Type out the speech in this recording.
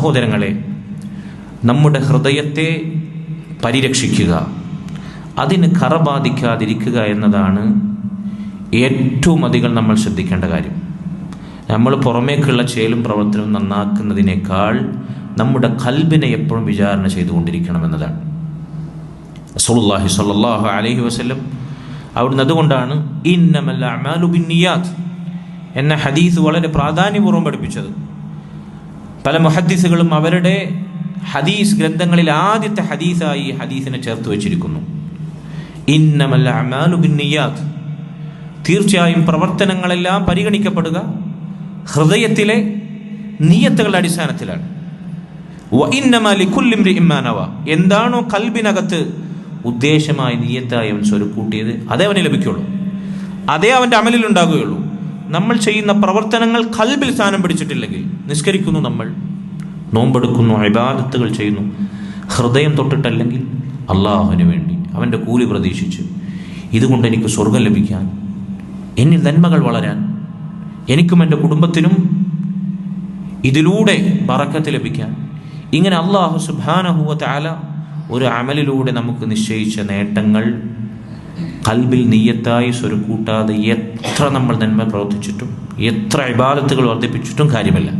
സഹോദരങ്ങളെ, നമ്മുടെ ഹൃദയത്തെ പരിരക്ഷിക്കുക, അതിന് കറ ബാധിക്കാതിരിക്കുക എന്നതാണ് ഏറ്റവും അധികം നമ്മൾ ശ്രദ്ധിക്കേണ്ട കാര്യം. നമ്മൾ പുറമേക്കുള്ള ചേലും പ്രവർത്തനവും നന്നാക്കുന്നതിനേക്കാൾ നമ്മുടെ ഖൽബിനെ എപ്പോഴും വിചാരണ ചെയ്തുകൊണ്ടിരിക്കണമെന്നതാണ്. റസൂലുള്ളാഹി സ്വല്ലല്ലാഹു അലൈഹി വസല്ലം അവിടുന്ന് അതുകൊണ്ടാണ് ഇന്നമൽ അഅ്മാലു ബിന്നിയാത്ത് എന്ന ഹദീസ് വളരെ പ്രാധാന്യപൂർവ്വം പഠിപ്പിച്ചത്. പല മുഹദ്ദിസുകളും അവരുടെ ഹദീസ് ഗ്രന്ഥങ്ങളിൽ ആദ്യത്തെ ഹദീസായി ഈ ഹദീസിനെ ചേർത്ത് വെച്ചിരിക്കുന്നു. ഇന്നമൽ അഅ്മാലു ബിന്നിയാത്ത്, തീർച്ചയായും പ്രവർത്തനങ്ങളെല്ലാം പരിഗണിക്കപ്പെടുക ഹൃദയത്തിലെ നിയ്യത്തുകളുടെ അടിസ്ഥാനത്തിലാണ്. വ ഇന്നമാ ലികുല്ലി ഇംറിഇൻ മാ നവ, എന്താണോ ഖൽബിനകത്ത് ഉദ്ദേശമായി നിയ്യത്തായി അവൻ സ്വരുക്കൂട്ടിയത് അതേ അവന് ലഭിക്കുള്ളൂ, അതേ അവൻ്റെ അമലിൽ ഉണ്ടാകുകയുള്ളൂ. നമ്മൾ ചെയ്യുന്ന പ്രവർത്തനങ്ങൾ ഖൽബിൽ സ്ഥാനം പിടിച്ചിട്ടില്ലെങ്കിൽ, നിസ്കരിക്കുന്നു, നമ്മൾ നോമ്പെടുക്കുന്നു, ഇബാദത്തുകൾ ചെയ്യുന്നു, ഹൃദയം തൊട്ടിട്ടല്ലെങ്കിൽ അള്ളാഹുവിന് വേണ്ടി അവൻ്റെ കൂലി പ്രതീക്ഷിച്ച് ഇതുകൊണ്ട് എനിക്ക് സ്വർഗം ലഭിക്കാൻ, എന്നിൽ നന്മകൾ വളരാൻ, എനിക്കും എൻ്റെ കുടുംബത്തിനും ഇതിലൂടെ ബറക്കത്ത് ലഭിക്കാൻ, ഇങ്ങനെ അല്ലാഹു സുബ്ഹാനഹു വ തആല ഒരു അമലിലൂടെ നമുക്ക് നിശ്ചയിച്ച നേട്ടങ്ങൾ ഖൽബിൽ നിയ്യത്തായി സ്വരുക്കൂട്ടാതെ എത്ര നമ്മൾ നന്മ പ്രവർത്തിച്ചിട്ടും എത്ര ഇബാദത്തുകൾ വർദ്ധിപ്പിച്ചിട്ടും കാര്യമില്ല.